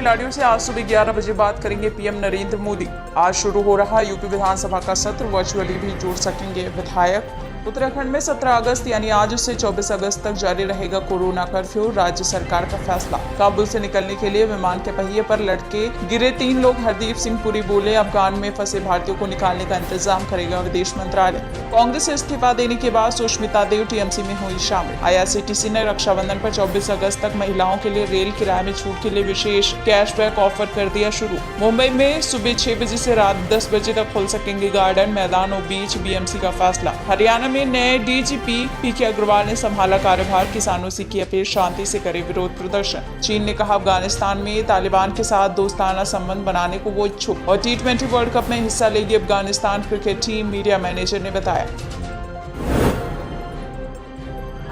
खिलाड़ियों से आज सुबह 11 बजे बात करेंगे पीएम नरेंद्र मोदी। आज शुरू हो रहा यूपी विधानसभा का सत्र, वर्चुअली भी जुड़ सकेंगे विधायक। उत्तराखंड में 17 अगस्त यानी आज से 24 अगस्त तक जारी रहेगा कोरोना कर्फ्यू। राज्य सरकार का फैसला। काबुल से निकलने के लिए विमान के पहिए पर लटके गिरे 3 लोग। हरदीप सिंह पुरी बोले, अफगान में फंसे भारतीयों को निकालने का इंतजाम करेगा विदेश मंत्रालय। कांग्रेस से इस्तीफा देने के बाद सुष्मिता देव टीएमसी में हुई शामिल। आईआरसीटीसी ने रक्षाबंधन पर 24 अगस्त तक महिलाओं के लिए रेल किराए में छूट के लिए विशेष कैशबैक ऑफर कर दिया शुरू। मुंबई में सुबह 6 बजे से रात 10 बजे तक खुल सकेंगे गार्डन, मैदान और बीच। बीएमसी का फैसला। हरियाणा में नए डीजीपी पीके अग्रवाल ने संभाला कार्यभार। किसानों से की अपील, शांति से करे विरोध प्रदर्शन। चीन ने कहा अफगानिस्तान में तालिबान के साथ दोस्ताना संबंध बनाने को वो इच्छुक। और T20 वर्ल्ड कप में हिस्सा लेगी Afghanistan cricket team, media manager ने बताया।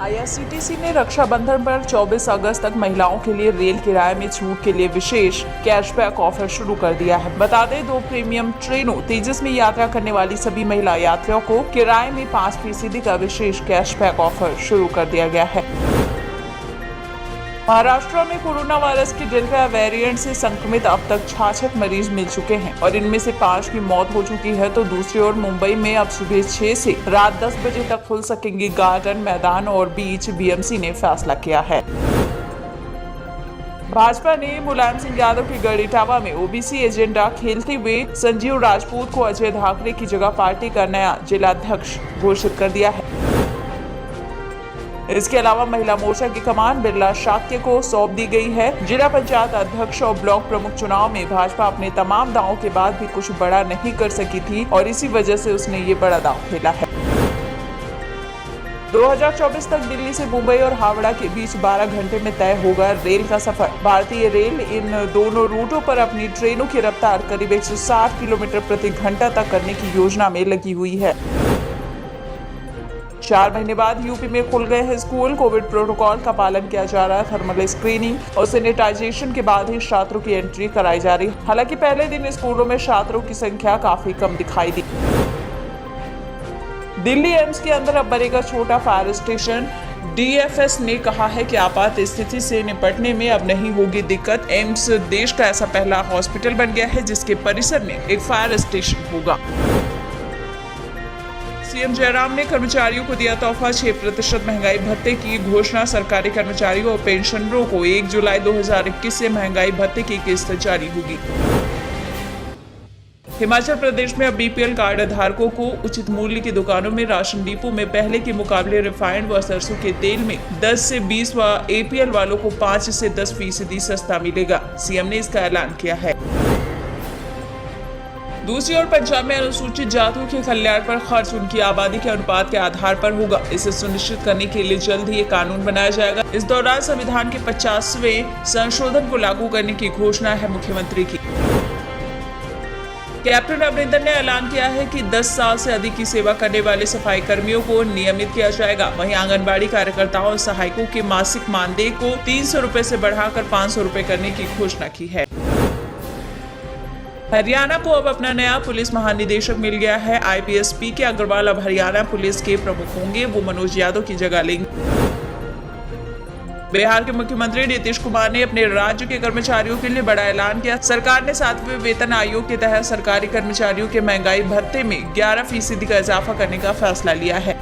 आईआरसीटीसी ने रक्षाबंधन पर 24 अगस्त तक महिलाओं के लिए रेल किराए में छूट के लिए विशेष कैशबैक ऑफर शुरू कर दिया है। बता दें, 2 प्रीमियम ट्रेनों तेजस में यात्रा करने वाली सभी महिला यात्रियों को किराए में 5% का विशेष कैशबैक ऑफर शुरू कर दिया गया है। महाराष्ट्र में कोरोना वायरस के डेल्टा वेरिएंट से संक्रमित अब तक 66 मरीज मिल चुके हैं और इनमें से 5 की मौत हो चुकी है। तो दूसरी ओर मुंबई में अब सुबह 6 से रात 10 बजे तक खुल सकेंगे गार्डन, मैदान और बीच। बीएमसी ने फैसला किया है। भाजपा ने मुलायम सिंह यादव के गढ़ इटावा में ओबीसी एजेंडा खेलते हुए संजीव राजपूत को अजय धाकरे की जगह पार्टी का नया जिलाध्यक्ष घोषित कर दिया है। इसके अलावा महिला मोर्चा की कमान बिरला शाक्य को सौंप दी गई है। जिला पंचायत अध्यक्ष और ब्लॉक प्रमुख चुनाव में भाजपा अपने तमाम दावों के बाद भी कुछ बड़ा नहीं कर सकी थी और इसी वजह से उसने ये बड़ा दांव खेला है। 2024 तक दिल्ली से मुंबई और हावड़ा के बीच 12 घंटे में तय होगा रेल का सफर। भारतीय रेल इन दोनों रूटों पर अपनी ट्रेनों की रफ्तार करीब 160 किलोमीटर प्रति घंटा तक करने की योजना में लगी हुई है। 4 महीने बाद यूपी में खुल गए हैं स्कूल। कोविड प्रोटोकॉल का पालन किया जा रहा है। थर्मल स्क्रीनिंग और सैनिटाइजेशन के बाद ही छात्रों की एंट्री कराई जा रही है। हालांकि पहले दिन स्कूलों में छात्रों की संख्या काफी कम दिखाई दी। दिल्ली एम्स के अंदर अब बनेगा छोटा फायर स्टेशन। डीएफएस ने कहा है कि आपात स्थिति से निपटने में अब नहीं होगी दिक्कत। एम्स देश का ऐसा पहला हॉस्पिटल बन गया है जिसके परिसर में एक फायर स्टेशन होगा। सीएम जयराम ने कर्मचारियों को दिया तोहफा। 6% महंगाई भत्ते की घोषणा। सरकारी कर्मचारियों और पेंशनरों को 1 जुलाई 2021 से महंगाई भत्ते की किस्त जारी होगी। हिमाचल प्रदेश में अब बीपीएल कार्ड धारकों को उचित मूल्य की दुकानों में राशन डिपो में पहले के मुकाबले रिफाइंड व सरसों के तेल में 10 से 20 व एपीएल वालों को 5 से 10% सस्ता मिलेगा। सीएम ने इसका ऐलान किया है। दूसरी ओर पंजाब में अनुसूचित जातियों के कल्याण पर खर्च उनकी आबादी के अनुपात के आधार पर होगा। इसे सुनिश्चित करने के लिए जल्द ही एक कानून बनाया जाएगा। इस दौरान संविधान के 50वें संशोधन को लागू करने की घोषणा है मुख्यमंत्री की। कैप्टन अमरिंदर ने ऐलान किया है कि 10 साल से अधिक की सेवा करने वाले सफाई कर्मियों को नियमित किया जाएगा। वहीं आंगनबाड़ी कार्यकर्ताओं और सहायकों के मासिक मानदेय को 300 रुपए से बढ़ाकर 500 रुपए करने की घोषणा की है। हरियाणा को अब अपना नया पुलिस महानिदेशक मिल गया है। आईपीएस पीके अग्रवाल अब हरियाणा पुलिस के प्रमुख होंगे। वो मनोज यादव की जगह लेंगे। बिहार के मुख्यमंत्री नीतीश कुमार ने अपने राज्य के कर्मचारियों के लिए बड़ा ऐलान किया। सरकार ने 7वें वेतन आयोग के तहत सरकारी कर्मचारियों के महंगाई भत्ते में 11% का इजाफा करने का फैसला लिया है।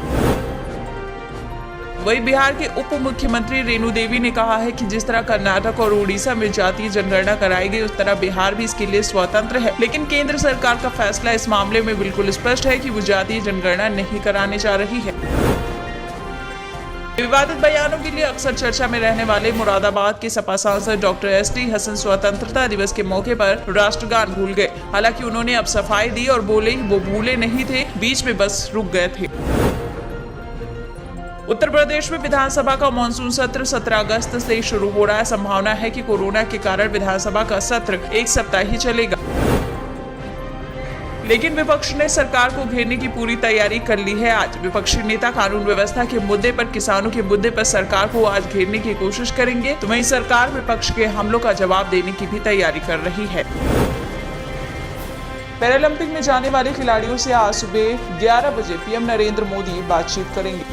वहीं बिहार के उप मुख्यमंत्री रेणु देवी ने कहा है कि जिस तरह कर्नाटक और उड़ीसा में जातीय जनगणना कराई गई, उस तरह बिहार भी इसके लिए स्वतंत्र है। लेकिन केंद्र सरकार का फैसला इस मामले में बिल्कुल स्पष्ट है कि वो जातीय जनगणना नहीं कराने जा रही है। विवादित बयानों के लिए अक्सर चर्चा में रहने वाले मुरादाबाद के सपा सांसद डॉक्टर एसटी हसन स्वतंत्रता दिवस के मौके पर राष्ट्रगान भूल गए। हालांकि उन्होंने अब सफाई दी और बोले वो भूले नहीं थे, बीच में बस रुक गए थे। उत्तर प्रदेश में विधानसभा का मानसून सत्र 17 अगस्त से शुरू हो रहा है। संभावना है कि कोरोना के कारण विधानसभा का सत्र 1 सप्ताह ही चलेगा। लेकिन विपक्ष ने सरकार को घेरने की पूरी तैयारी कर ली है। आज विपक्षी नेता कानून व्यवस्था के मुद्दे पर, किसानों के मुद्दे पर सरकार को आज घेरने की कोशिश करेंगे। तो वहीं सरकार विपक्ष के हमलों का जवाब देने की भी तैयारी कर रही है। पैरालंपिक में जाने वाले खिलाड़ियों से आज सुबह 11 बजे पीएम नरेंद्र मोदी बातचीत करेंगे।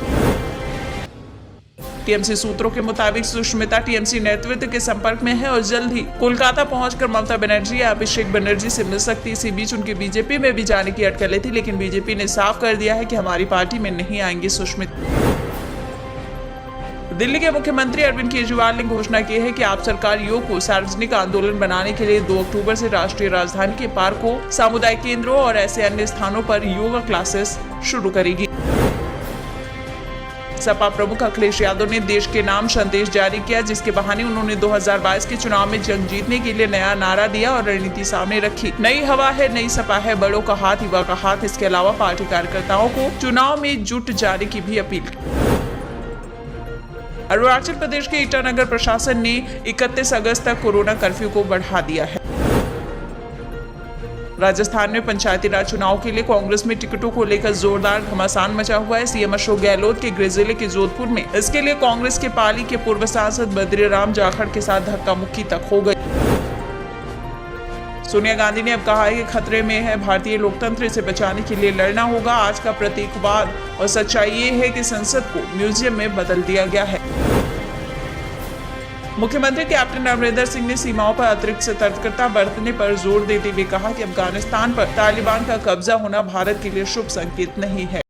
टीएमसी सूत्रों के मुताबिक सुष्मिता टीएमसी नेतृत्व के संपर्क में है और जल्द ही कोलकाता पहुंचकर ममता बनर्जी या अभिषेक बनर्जी से मिल सकती। इसी बीच उनकी बीजेपी में भी जाने की अटकलें थी, लेकिन बीजेपी ने साफ कर दिया है कि हमारी पार्टी में नहीं आएंगी सुष्मिता। दिल्ली के मुख्यमंत्री अरविंद केजरीवाल ने घोषणा की है कि आप सरकार योग को सार्वजनिक आंदोलन बनाने के लिए 2 अक्टूबर से राष्ट्रीय राजधानी के पार्कों, सामुदायिक केंद्रों और ऐसे अन्य स्थानों पर योगा क्लासेस शुरू करेगी। सपा प्रमुख अखिलेश यादव ने देश के नाम संदेश जारी किया, जिसके बहाने उन्होंने 2022 के चुनाव में जंग जीतने के लिए नया नारा दिया और रणनीति सामने रखी। नई हवा है, नई सपा है, बड़ों का हाथ, युवा का हाथ। इसके अलावा पार्टी कार्यकर्ताओं को चुनाव में जुट जाने की भी अपील की। अरुणाचल प्रदेश के ईटानगर प्रशासन ने 31 अगस्त तक कोरोना कर्फ्यू को बढ़ा दिया है। राजस्थान में पंचायती राज चुनाव के लिए कांग्रेस में टिकटों को लेकर जोरदार घमासान मचा हुआ है। सीएम अशोक गहलोत के गृह जिले के जोधपुर में इसके लिए कांग्रेस के पाली के पूर्व सांसद बद्रीराम जाखड़ के साथ धक्का मुक्की तक हो गई। सोनिया गांधी ने अब कहा है कि खतरे में है भारतीय लोकतंत्र, इसे बचाने के लिए लड़ना होगा। आज का प्रतीकवाद और सच्चाई ये है कि संसद को म्यूजियम में बदल दिया गया है। मुख्यमंत्री कैप्टन अमरिंदर सिंह ने सीमाओं पर अतिरिक्त सतर्कता बरतने पर जोर देते हुए कहा कि अफगानिस्तान पर तालिबान का कब्जा होना भारत के लिए शुभ संकेत नहीं है।